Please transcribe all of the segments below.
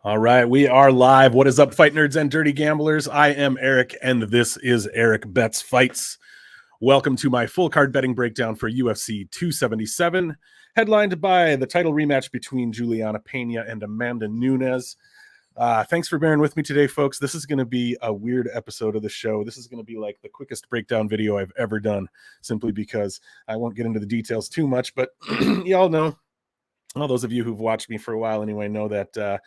All right, we are live. What is up, fight nerds and dirty gamblers? I am Erik, and this is Erik Bets Fights. Welcome to my full card betting breakdown for UFC 277, headlined by the title rematch between Juliana Pena and Amanda Nunes. Thanks for bearing with me today, folks. This is going to be a weird episode of the show. This is going to be like the quickest breakdown video I've ever done, simply because I won't get into the details too much, but y'all know, all those of you who've watched me for a while anyway, know that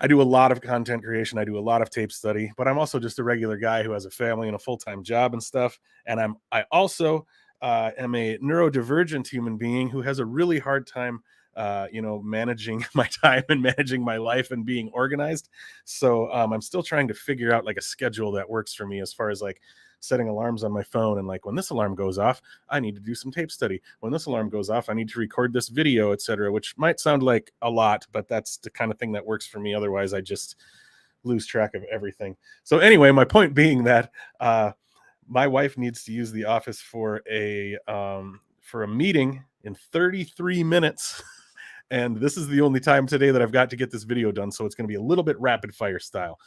I do a lot of content creation. I do a lot of tape study, but I'm also just a regular guy who has a family and a full-time job and stuff. And I also am a neurodivergent human being who has a really hard time, managing my time and managing my life and being organized. So I'm still trying to figure out like a schedule that works for me as far as like setting alarms on my phone. And like when this alarm goes off, I need to do some tape study. When this alarm goes off, I need to record this video, etc., which might sound like a lot, but that's the kind of thing that works for me. Otherwise, I just lose track of everything. So anyway, my point being that my wife needs to use the office for a meeting in 33 minutes. And this is the only time today that I've got to get this video done. So it's going to be a little bit rapid fire style.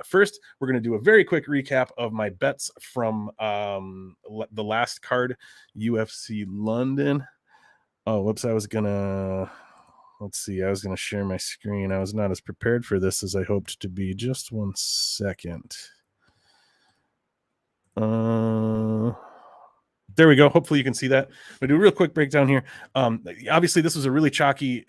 First, we're going to do a very quick recap of my bets from the last card, UFC London. Oh, whoops. I was going to share my screen. I was not as prepared for this as I hoped to be. Just 1 second. There we go. Hopefully you can see that. I'll do a real quick breakdown here. Obviously, this was a really chalky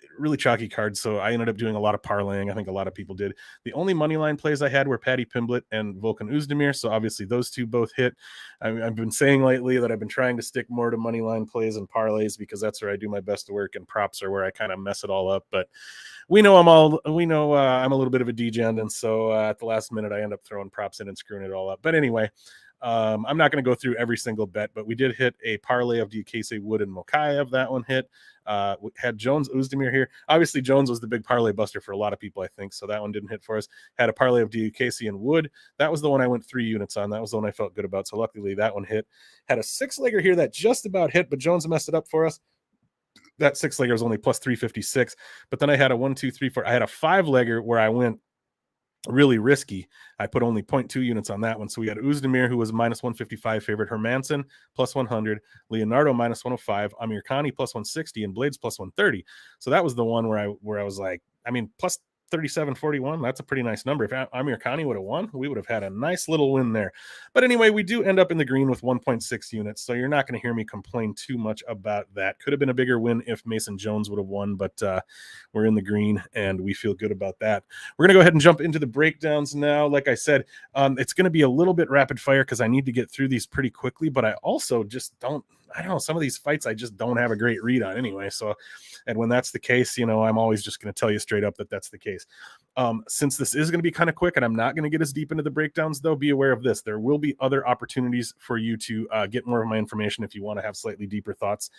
card, so I ended up doing a lot of parlaying. I think a lot of people did. The only money line plays I had were Paddy Pimblett and Volkan Oezdemir, so obviously those two both hit. I've been saying lately that I've been trying to stick more to money line plays and parlays because that's where I do my best work, and props are where I kind of mess it all up. But we know I'm a little bit of a degen, and so at the last minute I end up throwing props in and screwing it all up. But anyway. I'm not going to go through every single bet, but we did hit a parlay of Diakese, Wood, and Mokaev. That one hit. We had Jones, Oezdemir here. Obviously, Jones was the big parlay buster for a lot of people, I think, so that one didn't hit for us. Had a parlay of Diakese and Wood. That was the one I went 3 units on. That was the one I felt good about, so luckily that one hit. Had a 6-legger here that just about hit, but Jones messed it up for us. That 6-legger was only plus 356, but then I had a 1, 2, 3, 4. I had a 5-legger where I went really risky. I put only 0.2 units on that one. So we had Oezdemir, who was minus 155 favorite, Hermanson plus 100, Leonardo minus 105, Amir Khani plus 160, and Blaydes plus 130. So that was the one where I was like, plus 37.41. That's a pretty nice number. If Amir Khani would have won, we would have had a nice little win there. But anyway, we do end up in the green with 1.6 units, so you're not going to hear me complain too much about that. Could have been a bigger win if Mason Jones would have won, but we're in the green, and we feel good about that. We're going to go ahead and jump into the breakdowns now. Like I said, it's going to be a little bit rapid fire because I need to get through these pretty quickly, but I also just don't know, some of these fights I just don't have a great read on anyway. So, and when that's the case, I'm always just going to tell you straight up that that's the case. Since this is going to be kind of quick and I'm not going to get as deep into the breakdowns, though, be aware of this. There will be other opportunities for you to get more of my information if you want to have slightly deeper thoughts,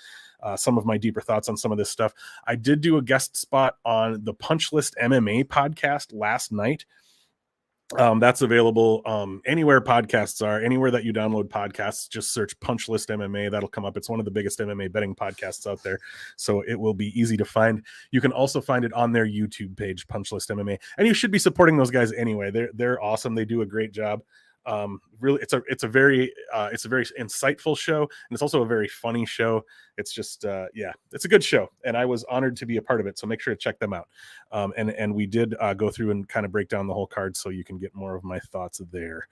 some of my deeper thoughts on some of this stuff. I did do a guest spot on the Punch List MMA podcast last night. That's available anywhere podcasts are, anywhere that you download podcasts. Just search Punch List MMA. That'll come up. It's one of the biggest MMA betting podcasts out there, so it will be easy to find. You can also find it on their YouTube page, Punch List MMA, and you should be supporting those guys anyway. They're awesome. They do a great job. Really, it's a very insightful show, and it's also a very funny show. It's just it's a good show, and I was honored to be a part of it, so make sure to check them out. And we did go through and kind of break down the whole card, so you can get more of my thoughts there.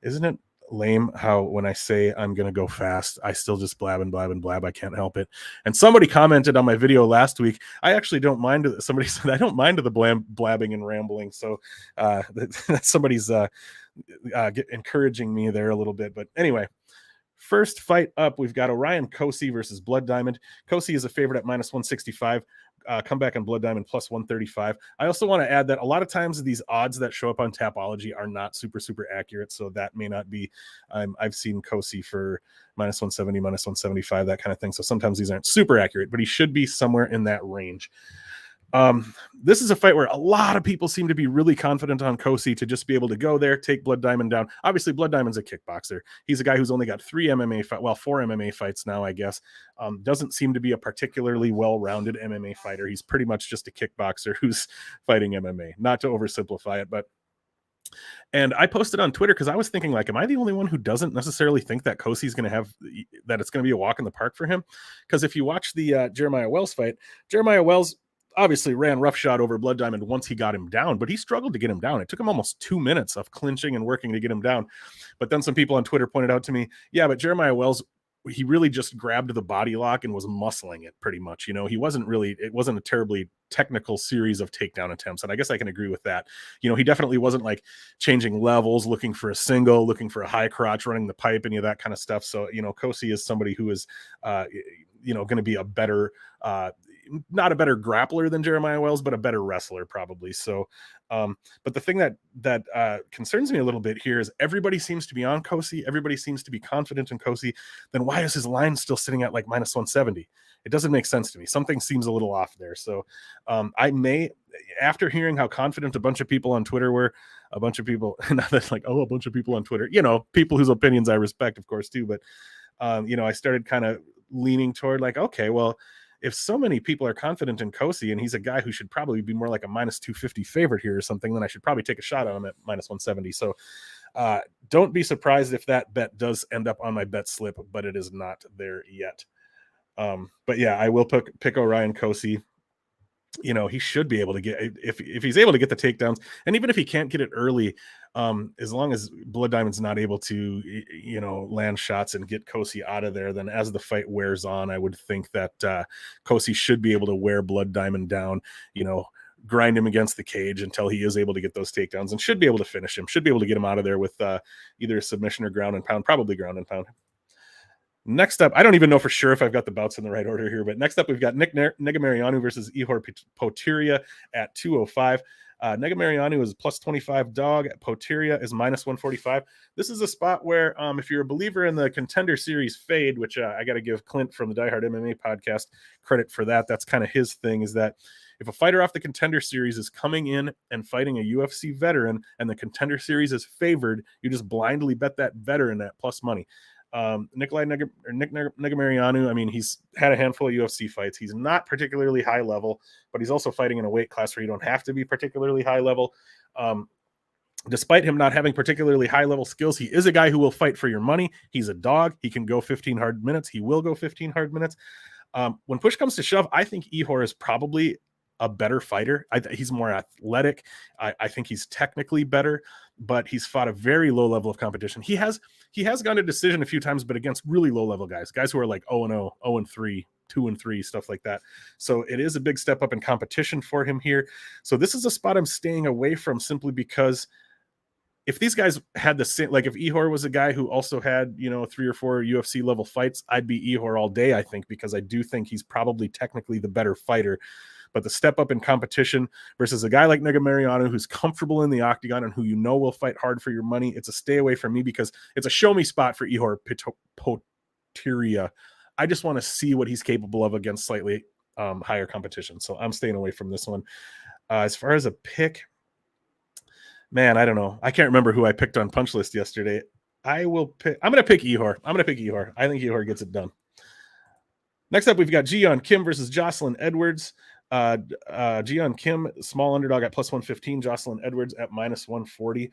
Isn't it lame how when I say I'm gonna go fast, I still just blab and blab and blab? I can't help it. And somebody commented on my video last week, I actually don't mind. Somebody said I don't mind the blabbing and rambling, so somebody's encouraging me there a little bit. But anyway, first fight up, we've got Orion Cosce versus Blood Diamond. Cosce is a favorite at minus 165. Comeback on Blood Diamond plus 135. I also want to add that a lot of times these odds that show up on Tapology are not super accurate, so that may not be. I've seen Cosce for minus 170, minus 175, that kind of thing. So sometimes these aren't super accurate, but he should be somewhere in that range. This is a fight where a lot of people seem to be really confident on Cosce to just be able to go there, take Blood Diamond down. Obviously, Blood Diamond's a kickboxer. He's a guy who's only got 4 MMA fights now, I guess. Doesn't seem to be a particularly well-rounded MMA fighter. He's pretty much just a kickboxer who's fighting MMA. Not to oversimplify it, but and I posted on Twitter because I was thinking, like, am I the only one who doesn't necessarily think that Cosce's going to have that it's going to be a walk in the park for him? Because if you watch the Jeremiah Wells fight, Jeremiah Wells obviously ran roughshod over Blood Diamond once he got him down, but he struggled to get him down. It took him almost 2 minutes of clinching and working to get him down. But then some people on Twitter pointed out to me, yeah, but Jeremiah Wells, he really just grabbed the body lock and was muscling it pretty much. It wasn't a terribly technical series of takedown attempts. And I guess I can agree with that. He definitely wasn't like changing levels, looking for a single, looking for a high crotch, running the pipe, any of that kind of stuff. So, Cosce is somebody who is, going to be a better, not a better grappler than Jeremiah Wells, but a better wrestler probably. So, but the thing that concerns me a little bit here is everybody seems to be on Cosce. Everybody seems to be confident in Cosce. Then why is his line still sitting at like -170? It doesn't make sense to me. Something seems a little off there. So I may, after hearing how confident a bunch of people on Twitter were, a bunch of people, not that like, a bunch of people on Twitter, people whose opinions I respect, of course, too. But, I started kind of leaning toward like, okay, well, if so many people are confident in Cosce and he's a guy who should probably be more like a -250 favorite here or something, then I should probably take a shot on him at -170. So don't be surprised if that bet does end up on my bet slip, but it is not there yet. But yeah, I will pick Orion Cosce. He should be able to get, if he's able to get the takedowns, and even if he can't get it early, as long as Blood Diamond's not able to, land shots and get Cosce out of there, then as the fight wears on, I would think that Cosce should be able to wear Blood Diamond down, grind him against the cage until he is able to get those takedowns, and should be able to finish him, should be able to get him out of there with either a submission or ground and pound, probably ground and pound. Next up, I don't even know for sure if I've got the bouts in the right order here, but next up we've got Negumereanu versus Ihor Potieria at 205. Negumereanu is +25 dog. Potieria is -145. This is a spot where, if you're a believer in the Contender Series fade, which I got to give Clint from the Die Hard MMA podcast credit for that. That's kind of his thing, is that if a fighter off the Contender Series is coming in and fighting a UFC veteran and the Contender Series is favored, you just blindly bet that veteran at plus money. Negumereanu, I mean, he's had a handful of UFC fights. He's not particularly high level, but he's also fighting in a weight class where you don't have to be particularly high level. Despite him not having particularly high level skills, he is a guy who will fight for your money. He's a dog. He can go 15 hard minutes. He will go 15 hard minutes. When push comes to shove, I think Ihor is probably a better fighter. He's more athletic. I think he's technically better, but he's fought a very low level of competition. He has gone to decision a few times, but against really low level guys who are like 0-0, 0-3, 2-3, stuff like that. So it is a big step up in competition for him here. So this is a spot I'm staying away from, simply because if these guys had the same, like if Ihor was a guy who also had, 3 or 4 UFC level fights, I'd be Ihor all day, I think, because I do think he's probably technically the better fighter. But the step up in competition versus a guy like Negumereanu, who's comfortable in the octagon and who will fight hard for your money, it's a stay away from me, because it's a show me spot for Ihor Potieria. I just want to see what he's capable of against slightly higher competition. So I'm staying away from this one. As far as a pick, man, I don't know. I can't remember who I picked on Punch List yesterday. I'm going to pick Ihor. I think Ihor gets it done. Next up, we've got Ji-Yeon Kim versus Jocelyn Edwards. Ji-Yeon Kim, small underdog at +115. Jocelyn Edwards at -140.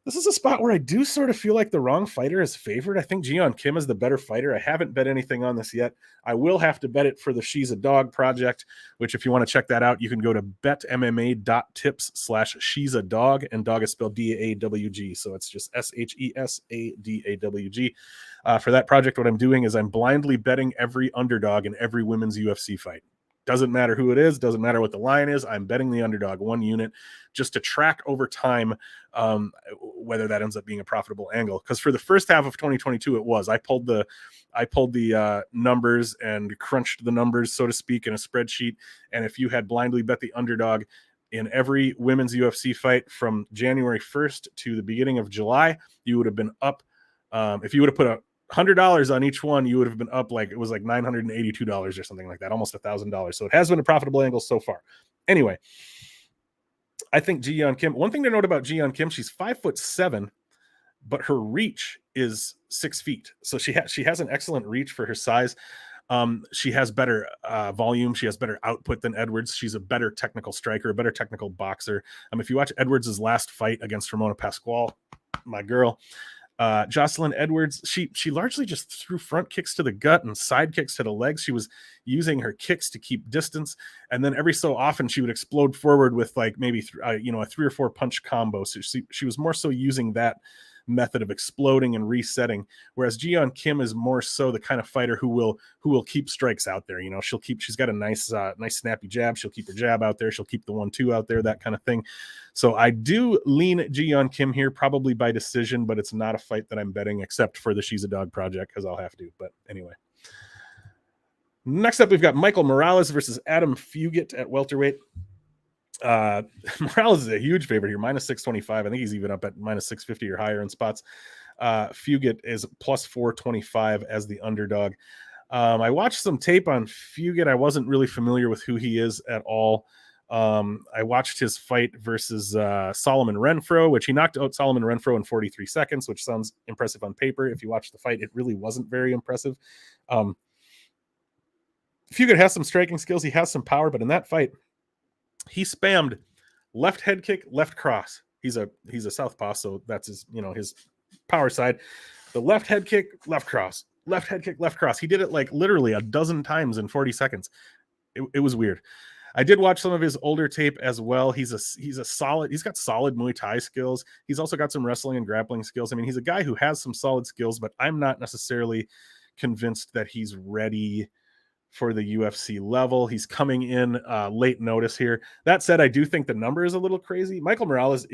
This is a spot where I do sort of feel like the wrong fighter is favored. I think Ji-Yeon Kim is the better fighter. I haven't bet anything on this yet. I will have to bet it for the She's a Dog project, which if you want to check that out, you can go to betmma.tips/She's a Dog, and dog is spelled D-A-W-G. So it's just SHESADAWG. For that project, what I'm doing is I'm blindly betting every underdog in every women's UFC fight. Doesn't matter who it is, doesn't matter what the line is. I'm betting the underdog 1 unit just to track over time whether that ends up being a profitable angle. Because for the first half of 2022, it was. I pulled the numbers and crunched the numbers, so to speak, in a spreadsheet. And if you had blindly bet the underdog in every women's UFC fight from January 1st to the beginning of July, you would have been up. If you would have put $100 on each one, you would have been up like $982 or something like that, almost $1,000. So it has been a profitable angle so far. Anyway, I think Ji Yeon Kim. One thing to note about Ji Yeon Kim, she's 5'7", but her reach is 6 feet. So she has an excellent reach for her size. She has better volume. She has better output than Edwards. She's a better technical striker, a better technical boxer. If you watch Edwards' last fight against Ramona Pascual, my girl, Jocelyn Edwards, she largely just threw front kicks to the gut and side kicks to the legs. She was using her kicks to keep distance, and then every so often she would explode forward with like maybe a 3 or 4 punch combo. So she was more so using that method of exploding and resetting, whereas Ji Yeon Kim is more so the kind of fighter who will keep strikes out there. She's got a nice snappy jab. She'll keep her jab out there. She'll keep the 1-2 out there, that kind of thing. So I do lean Ji Yeon Kim here, probably by decision, but it's not a fight that I'm betting except for the She's a Dog project because I'll have to. But anyway. Next up, we've got Michael Morales versus Adam Fugitt at welterweight. Morales is a huge favorite here, -625. I think he's even up at -650 or higher in spots. Fugitt is +425 as the underdog. I watched some tape on Fugitt. I wasn't really familiar with who he is at all. I watched his fight versus Solomon Renfro, which he knocked out Solomon Renfro in 43 seconds, which sounds impressive on paper. If you watch the fight, it really wasn't very impressive. Fugitt has some striking skills. He has some power, but in that fight, he spammed left head kick, left cross. He's a southpaw, so that's his power side. The left head kick, left cross, left head kick, left cross. He did it like literally a dozen times in 40 seconds. It was weird. I did watch some of his older tape as well. He's got solid Muay Thai skills. He's also got some wrestling and grappling skills. He's a guy who has some solid skills, but I'm not necessarily convinced that he's ready for the UFC level. He's coming in late notice here. That said, I do think the number is a little crazy. Michael Morales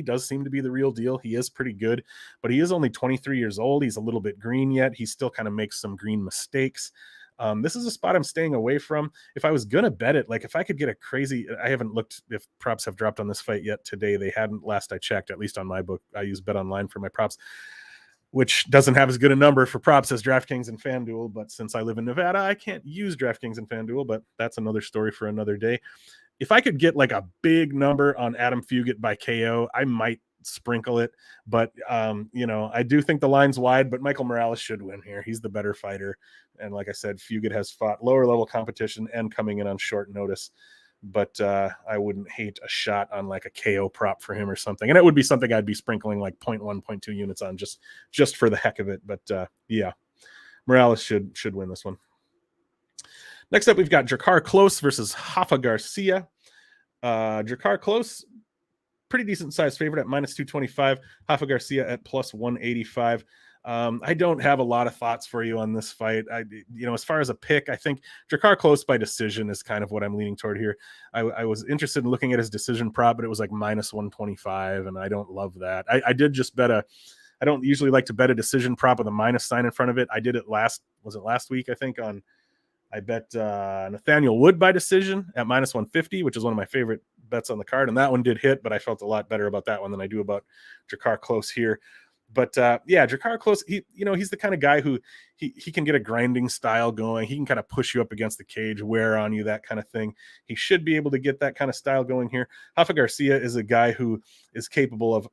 does seem to be the real deal. He is pretty good, but he is only 23 years old. He's a little bit green yet. He still kind of makes some green mistakes. This is a spot I'm staying away from. If I was going to bet it, like if I could get a crazy, I haven't looked if props have dropped on this fight yet today. They hadn't last I checked, at least on my book. I use Bet Online for my props, which doesn't have as good a number for props as DraftKings and FanDuel. But since I live in Nevada, I can't use DraftKings and FanDuel, but that's another story for another day. If I could get like a big number on Adam Fugitt by KO, I might sprinkle it. But, I do think the line's wide, but Michael Morales should win here. He's the better fighter. And like I said, Fugitt has fought lower level competition and coming in on short notice. But I wouldn't hate a shot on like a KO prop for him or something. And it would be something I'd be sprinkling like 0.1, 0.2 units on just for the heck of it. But yeah, Morales should win this one. Next up, we've got Drakkar Klose versus Rafa Garcia. Drakkar Klose, pretty decent sized favorite at -225. Rafa Garcia at +185. I don't have a lot of thoughts for you on this fight. As far as a pick, I think Drakkar Klose by decision is kind of what I'm leaning toward here. I was interested in looking at his decision prop, but it was like -125, and I don't love that. I did just bet I don't usually like to bet a decision prop with a minus sign in front of it. I did it last week, I think, I bet Nathaniel Wood by decision at -150, which is one of my favorite bets on the card, and that one did hit, but I felt a lot better about that one than I do about Drakkar Klose here. But Drakkar Klose, he's the kind of guy who he can get a grinding style going. He can kind of push you up against the cage, wear on you, that kind of thing. He should be able to get that kind of style going here. Rafa Garcia is a guy who is capable of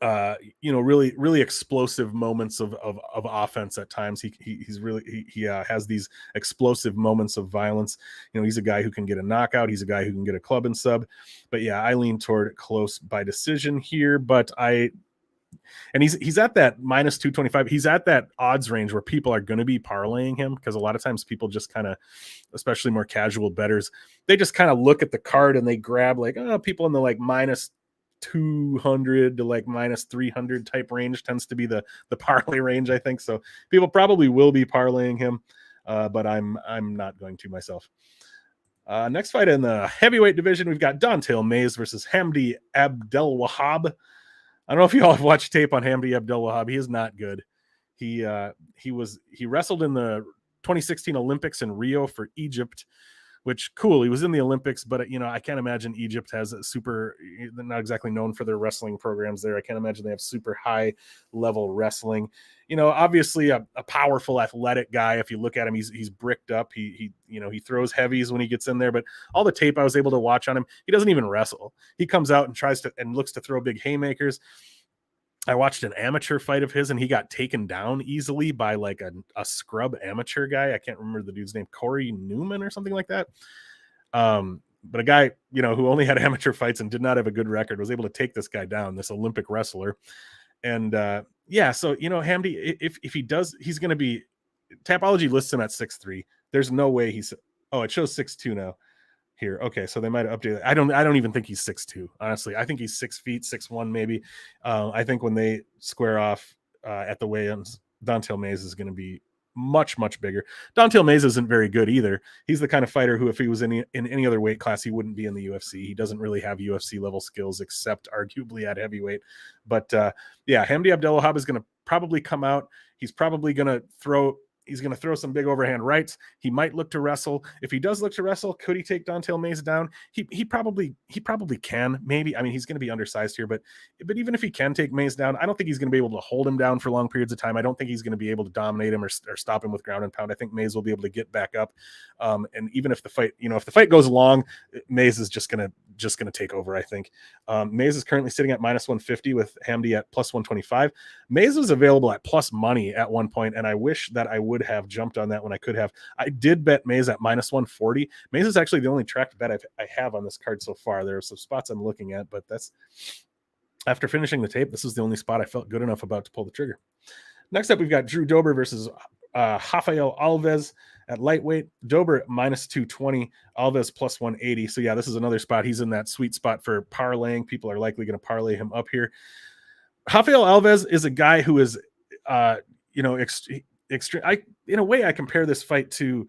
really, really explosive moments of offense at times. He has these explosive moments of violence. He's a guy who can get a knockout. He's a guy who can get a club and sub. But yeah, I lean toward Klose by decision here. But he's at that -225. He's at that odds range where people are going to be parlaying him, because a lot of times people just kind of, especially more casual bettors, they just kind of look at the card and they grab like, people in the like -200 to like -300 type range tends to be the parlay range, I think. So people probably will be parlaying him, but I'm not going to myself. Next fight in the heavyweight division, we've got Don'Tale Mayes versus Hamdi Abdelwahab. I don't know if you all have watched tape on Hamdi Abdelwahab. He is not good. He wrestled in the 2016 Olympics in Rio for Egypt. which cool. He was in the Olympics, but I can't imagine Egypt has a super, they're not exactly known for their wrestling programs there. I can't imagine they have super high level wrestling. Obviously a powerful athletic guy. If you look at him, he's bricked up. He throws heavies when he gets in there, but all the tape I was able to watch on him, he doesn't even wrestle. He comes out and tries to, and looks to throw big haymakers. I watched an amateur fight of his and he got taken down easily by like a scrub amateur guy. I can't remember the dude's name, Corey Newman or something like that. But a guy, who only had amateur fights and did not have a good record was able to take this guy down, this Olympic wrestler. And so, Hamdi, if he does, he's going to be, Tapology lists him at 6'3". There's no way it shows 6'2" now. Here. Okay, so they might have updated. I don't even think he's 6'2". Honestly, I think he's 6 feet, 6'1" maybe. I think when they square off at the weigh-ins, Don'Tale Mayes is going to be much, much bigger. Don'Tale Mayes isn't very good either. He's the kind of fighter who, if he was in any other weight class, he wouldn't be in the UFC. He doesn't really have UFC level skills, except arguably at heavyweight. But Hamdi Abdelwahab is going to probably come out. He's probably going to throw some big overhand rights. He might look to wrestle. If he does look to wrestle, could he take Don'Tale Mayes down? He probably can. Maybe. I mean, he's going to be undersized here, but even if he can take Mayes down, I don't think he's going to be able to hold him down for long periods of time. I don't think he's going to be able to dominate him or stop him with ground and pound. I think Mayes will be able to get back up. And even if the fight goes long, Mayes is just going to take over, I think. Mayes is currently sitting at -150 with Hamdi at +125. Mayes was available at plus money at one point, and I wish that I would have jumped on that when I could have. I did bet Mayes at -140. Mayes is actually the only tracked bet I have on this card so far. There are some spots I'm looking at, but that's after finishing the tape, this is the only spot I felt good enough about to pull the trigger. Next up, we've got Drew Dober versus Rafael Alves at lightweight. Dober at -220, Alves +180. So yeah, this is another spot. He's in that sweet spot for parlaying. People are likely going to parlay him up here. Rafael Alves is a guy who is, extreme. In a way, I compare this fight to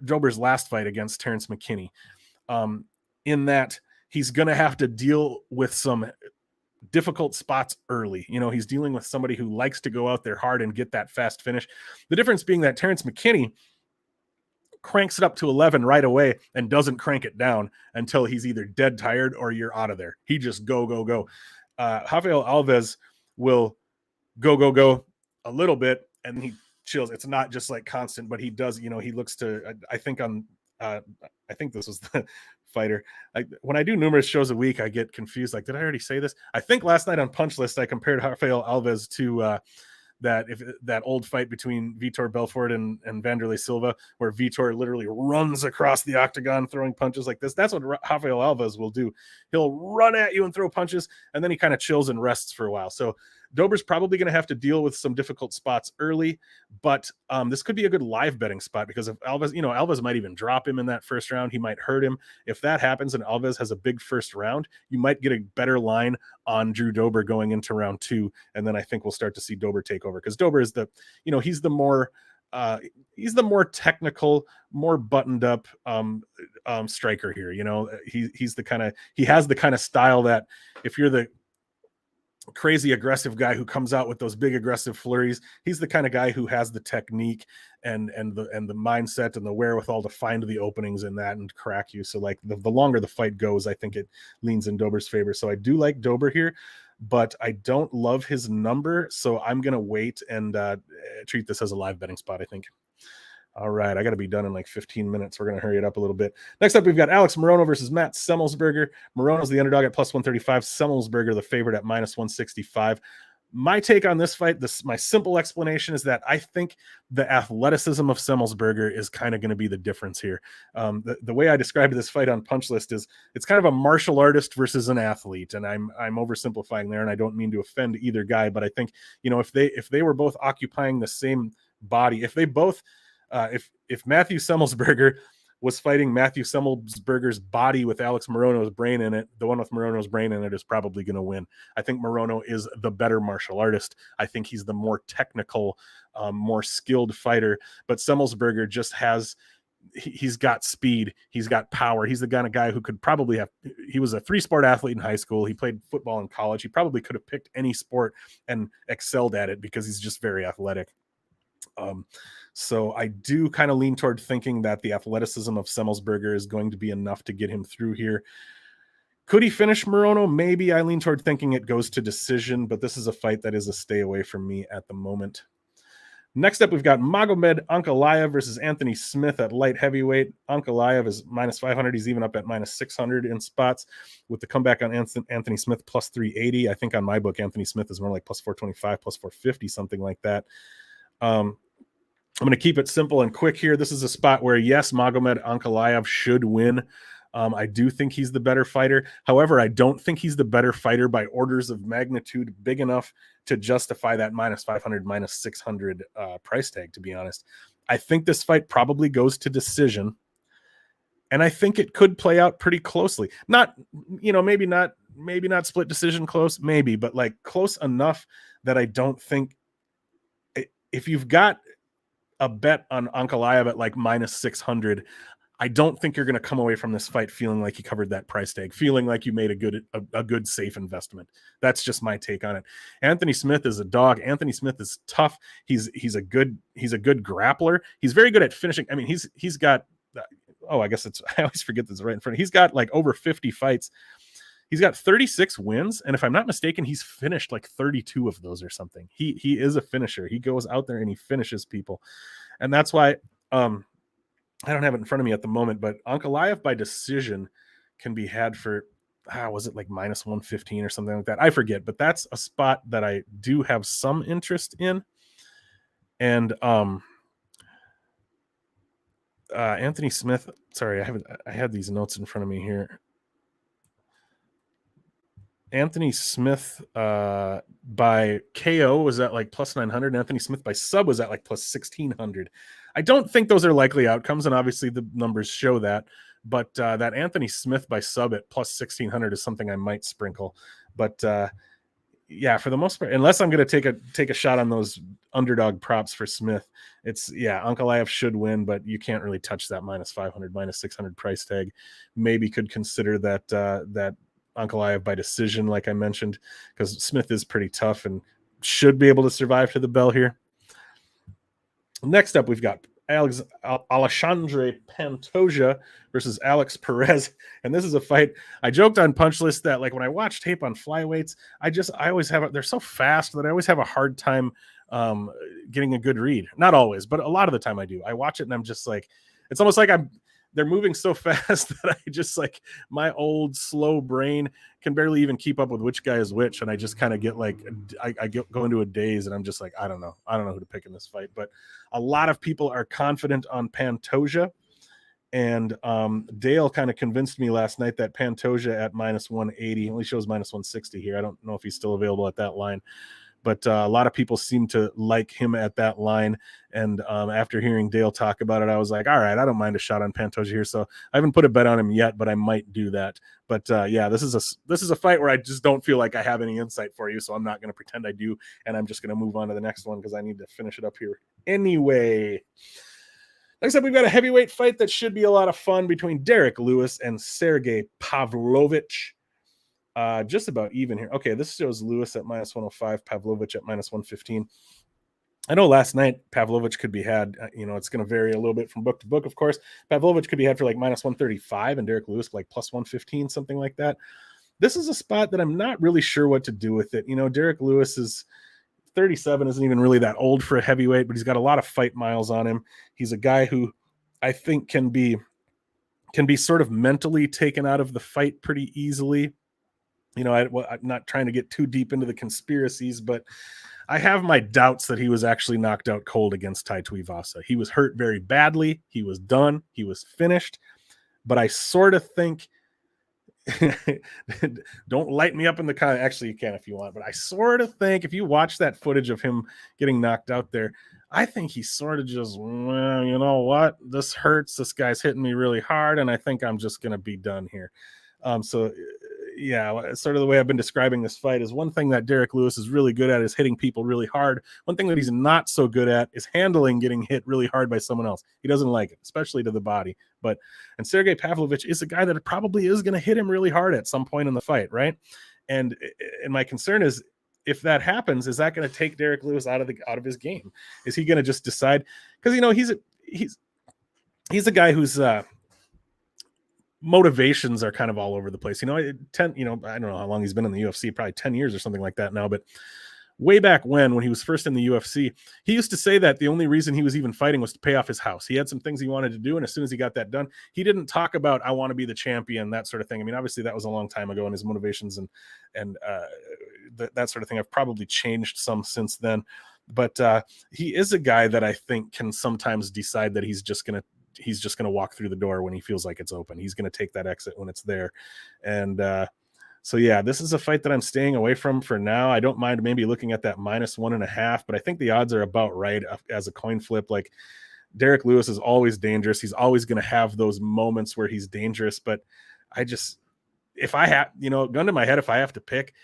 Dober's last fight against Terrence McKinney, in that he's going to have to deal with some difficult spots early. He's dealing with somebody who likes to go out there hard and get that fast finish. The difference being that Terrence McKinney cranks it up to 11 right away and doesn't crank it down until he's either dead tired or you're out of there. He just go. Rafael Alves will go a little bit and he chills. It's not just like constant, but he does, he looks to, I think this was the fighter. When I do numerous shows a week, I get confused. Like, did I already say this? I think last night on Punch List, I compared Rafael Alves to that old fight between Vitor Belfort and Vanderlei Silva, where Vitor literally runs across the octagon throwing punches like this. That's what Rafael Alves will do. He'll run at you and throw punches, and then he kind of chills and rests for a while. So Dober's probably going to have to deal with some difficult spots early, but this could be a good live betting spot because if Alves, Alves might even drop him in that first round. He might hurt him. If that happens and Alves has a big first round, you might get a better line on Drew Dober going into round 2. And then I think we'll start to see Dober take over because Dober is he's the more technical, more buttoned up striker here. He has the kind of style that if you're the crazy aggressive guy who comes out with those big aggressive flurries, he's the kind of guy who has the technique and the mindset and the wherewithal to find the openings in that and crack you. So like the longer the fight goes, I think it leans in Dober's favor. So I do like Dober here, but I don't love his number. So I'm going to wait and treat this as a live betting spot, I think. All right, I got to be done in like 15 minutes. We're going to hurry it up a little bit. Next up, we've got Alex Morono versus Matt Semelsberger. Morono's the underdog at +135. Semelsberger, the favorite at -165. My take on this fight, my simple explanation is that I think the athleticism of Semelsberger is kind of going to be the difference here. The way I described this fight on Punch List is it's kind of a martial artist versus an athlete, and I'm oversimplifying there, and I don't mean to offend either guy, but I think if they were both occupying the same body, if they both if Matthew Semelsberger was fighting Matthew Semelsberger's body with Alex Morono's brain in it, the one with Morono's brain in it is probably going to win. I think Morono is the better martial artist. I think he's the more technical, more skilled fighter, but Semelsberger just he's got speed. He's got power. He's the kind of guy who could probably he was a 3-sport athlete in high school. He played football in college. He probably could have picked any sport and excelled at it because he's just very athletic. So I do kind of lean toward thinking that the athleticism of Semelsberger is going to be enough to get him through here. Could he finish Morono? Maybe. I lean toward thinking it goes to decision, but this is a fight that is a stay away from me at the moment. Next up, we've got Magomed Ankalaev versus Anthony Smith at light heavyweight. Ankalaev is minus 500. He's even up at minus 600 in spots with the comeback on Anthony Smith plus 380. I think on my book, Anthony Smith is more like plus 425, plus 450, something like that. I'm going to keep it simple and quick here. This is a spot where, yes, Magomed Ankalaev should win. I do think he's the better fighter. However, I don't think he's the better fighter by orders of magnitude big enough to justify that minus 500, minus 600 price tag, to be honest. I think this fight probably goes to decision, and I think it could play out pretty closely. Not, maybe not split decision close, maybe, but like close enough that I don't think, if you've got a bet on Ankalaev at like minus 600, I don't think you're going to come away from this fight feeling like you covered that price tag, feeling like you made a good safe investment. That's just my take on it. Anthony Smith is a dog. Anthony Smith is tough. He's a good grappler. He's very good at finishing. I mean, he's got, I guess I always forget this right in front of. He's got like over 50 fights. He's got 36 wins, and if I'm not mistaken, he's finished like 32 of those or something. He is a finisher. He goes out there and he finishes people, and that's why I don't have it in front of me at the moment, but Ankalaev by decision can be had for, was it like minus 115 or something like that? I forget, but that's a spot that I do have some interest in. And Anthony Smith, sorry, I had these notes in front of me here. Anthony Smith by KO was at like plus 900. Anthony Smith by sub was at like plus 1600. I don't think those are likely outcomes, and obviously the numbers show that. But that Anthony Smith by sub at plus 1600 is something I might sprinkle. But yeah, for the most part, unless I'm going to take a shot on those underdog props for Smith, Ankalaev should win, but you can't really touch that minus 500, minus 600 price tag. Maybe could consider that Ankalaev by decision, like I mentioned, because Smith is pretty tough and should be able to survive to the bell here. Next up, we've got Alexandre Pantoja versus Alex Perez, and this is a fight. I joked on Punch List that like when I watch tape on flyweights, I always have they're so fast that I always have a hard time getting a good read. Not always, but a lot of the time I do. I watch it and I'm just like, it's almost like they're moving so fast that I just like my old slow brain can barely even keep up with which guy is which. And I just kind of get like, I go into a daze and I'm just like, I don't know who to pick in this fight, but a lot of people are confident on Pantoja. And Dale kind of convinced me last night that Pantoja at minus 180 only shows minus 160 here. I don't know if he's still available at that line, but a lot of people seem to like him at that line. And after hearing Dale talk about it, I was like, all right, I don't mind a shot on Pantoja here. So I haven't put a bet on him yet, but I might do that. But yeah, this is a fight where I just don't feel like I have any insight for you. So I'm not going to pretend I do. And I'm just going to move on to the next one because I need to finish it up here anyway. Next up, we've got a heavyweight fight that should be a lot of fun between Derek Lewis and Sergey Pavlovich. Just about even here. Okay, this shows Lewis at minus 105, Pavlovich at minus 115. I know last night Pavlovich could be had, it's going to vary a little bit from book to book, of course. Pavlovich could be had for like minus 135 and Derek Lewis like plus 115, something like that. This is a spot that I'm not really sure what to do with it. Derek Lewis is 37, isn't even really that old for a heavyweight, but he's got a lot of fight miles on him. He's a guy who I think can be sort of mentally taken out of the fight pretty easily. I'm not trying to get too deep into the conspiracies, but I have my doubts that he was actually knocked out cold against Tai Tuivasa. He was hurt very badly. He was done. He was finished. But I sort of think, don't light me up in the comment. Actually, you can if you want, but I sort of think if you watch that footage of him getting knocked out there, I think he sort of just, well, you know what? This hurts. This guy's hitting me really hard, and I think I'm just going to be done here. So yeah, sort of the way I've been describing this fight is one thing that Derek Lewis is really good at is hitting people really hard. One thing that he's not so good at is handling getting hit really hard by someone else. He doesn't like it, especially to the body. And Sergey Pavlovich is a guy that probably is going to hit him really hard at some point in the fight, right? And my concern is if that happens, is that going to take Derek Lewis out of his game? Is he going to just decide? Because he's a guy who's motivations are kind of all over the place. I don't know how long he's been in the UFC, probably 10 years or something like that now, but way back when he was first in the UFC, he used to say that the only reason he was even fighting was to pay off his house. He had some things he wanted to do, and as soon as he got that done, he didn't talk about I want to be the champion, that sort of thing. I mean, obviously that was a long time ago, and his motivations and that sort of thing have probably changed some since then. But he is a guy that I think can sometimes decide that he's just gonna walk through the door when he feels like it's open. He's gonna take that exit when it's there, and so yeah, this is a fight that I'm staying away from for now. I don't mind maybe looking at that -1.5, but I think the odds are about right as a coin flip. Like, Derek Lewis is always dangerous. He's always going to have those moments where he's dangerous. But if I have, gun to my head, if I have to pick,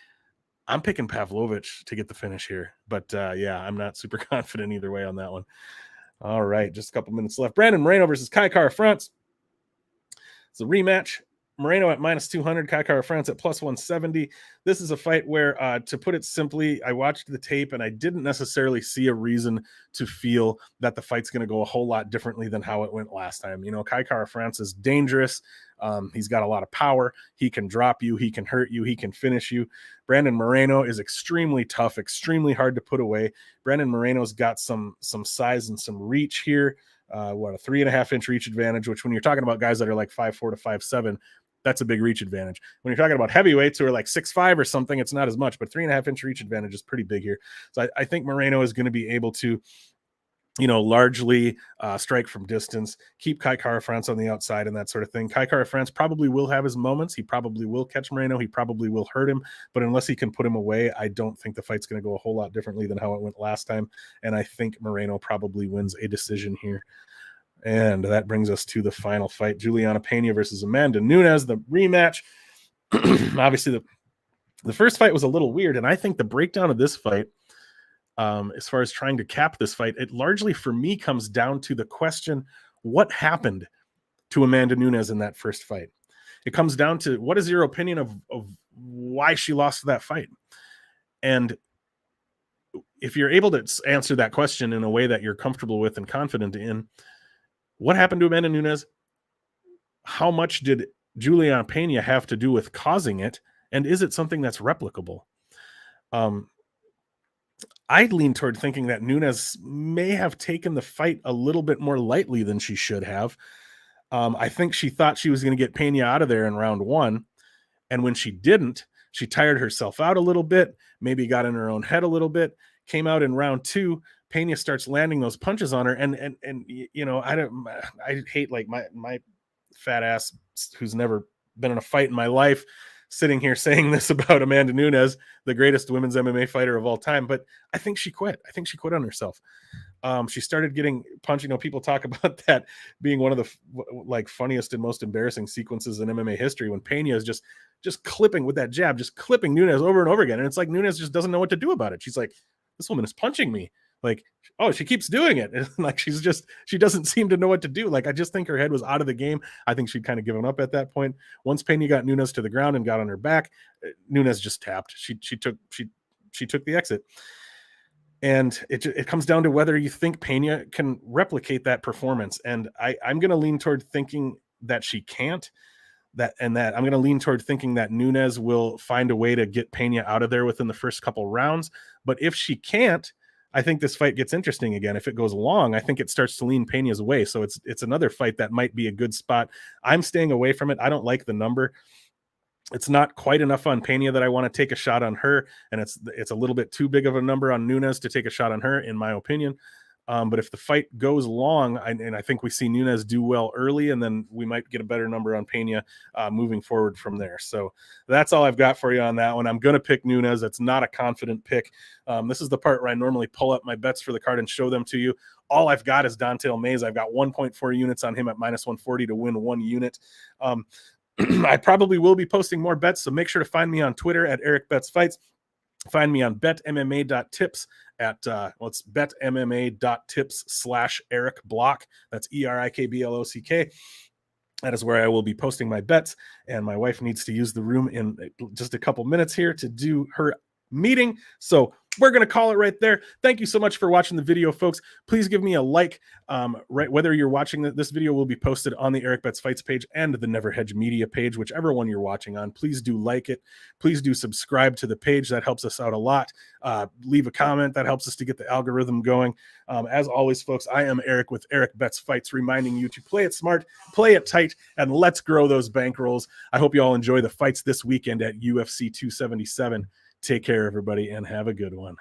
I'm picking Pavlovich to get the finish here. But yeah, I'm not super confident either way on that one. All right, just a couple minutes left. Brandon Moreno versus Kai Kara-France. It's a rematch. Moreno at -200, Kai Kara-France at +170. This is a fight where, to put it simply, I watched the tape and I didn't necessarily see a reason to feel that the fight's going to go a whole lot differently than how it went last time. Kai Kara-France is dangerous. He's got a lot of power. He can drop you. He can hurt you. He can finish you. Brandon Moreno is extremely tough, extremely hard to put away. Brandon Moreno's got some size and some reach here. A 3.5-inch reach advantage, which when you're talking about guys that are like 5'4" to 5'7", that's a big reach advantage. When you're talking about heavyweights who are like 6'5" or something, it's not as much, but 3.5-inch reach advantage is pretty big here. So I think Moreno is going to be able to, largely strike from distance, keep Kai Kara-France on the outside and that sort of thing. Kai Kara-France probably will have his moments. He probably will catch Moreno. He probably will hurt him, but unless he can put him away, I don't think the fight's going to go a whole lot differently than how it went last time. And I think Moreno probably wins a decision here. And that brings us to the final fight, Juliana Pena versus Amanda Nunes, the rematch. Obviously, the first fight was a little weird, and I think the breakdown of this fight, as far as trying to cap this fight, it largely, for me, comes down to the question, what happened to Amanda Nunes in that first fight? It comes down to, what is your opinion of why she lost that fight? And if you're able to answer that question in a way that you're comfortable with and confident in, what happened to Amanda Nunes? How much did Juliana Pena have to do with causing it? And is it something that's replicable? I lean toward thinking that Nunes may have taken the fight a little bit more lightly than she should have. I think she thought she was going to get Pena out of there in round 1. And when she didn't, she tired herself out a little bit, maybe got in her own head a little bit, came out in round 2. Pena starts landing those punches on her, and I hate, like, my fat ass who's never been in a fight in my life sitting here saying this about Amanda Nunes, the greatest women's MMA fighter of all time, but I think she quit. I think she quit on herself. She started getting punched. People talk about that being one of the funniest and most embarrassing sequences in MMA history, when Pena is just clipping with that jab, just clipping Nunes over and over again, and it's like Nunes just doesn't know what to do about it. She's like, this woman is punching me. Like, oh, she keeps doing it. And like, she doesn't seem to know what to do. Like, I just think her head was out of the game. I think she'd kind of given up at that point. Once Pena got Nunes to the ground and got on her back, Nunes just tapped. She took the exit. And it comes down to whether you think Pena can replicate that performance. And I'm going to lean toward thinking that she can't. I'm going to lean toward thinking that Nunes will find a way to get Pena out of there within the first couple rounds. But if she can't, I think this fight gets interesting again. If it goes long, I think it starts to lean Pena's way. So it's another fight that might be a good spot. I'm staying away from it. I don't like the number. It's not quite enough on Pena that I want to take a shot on her, and it's a little bit too big of a number on Nunes to take a shot on her, in my opinion. But if the fight goes long, and I think we see Nunes do well early, and then we might get a better number on Pena moving forward from there. So that's all I've got for you on that one. I'm going to pick Nunes. It's not a confident pick. This is the part where I normally pull up my bets for the card and show them to you. All I've got is Don'Tale Mayes. I've got 1.4 units on him at -140 to win 1 unit. I probably will be posting more bets, so make sure to find me on Twitter at Erik Bets Fights. Find me on betmma.tips at it's betmma.tips/erikblock. That's ERIKBLOCK. That is where I will be posting my bets, and my wife needs to use the room in just a couple minutes here to do her meeting. So we're going to call it right there. Thank you so much for watching the video, folks. Please give me a like. Right, whether you're watching this video will be posted on the Erik Bets Fights page and the Never Hedge Media page, whichever one you're watching on. Please do like it. Please do subscribe to the page. That helps us out a lot. Leave a comment. That helps us to get the algorithm going. As always, folks, I am Erik with Erik Bets Fights, reminding you to play it smart, play it tight, and let's grow those bankrolls. I hope you all enjoy the fights this weekend at UFC 277. Take care, everybody, and have a good one.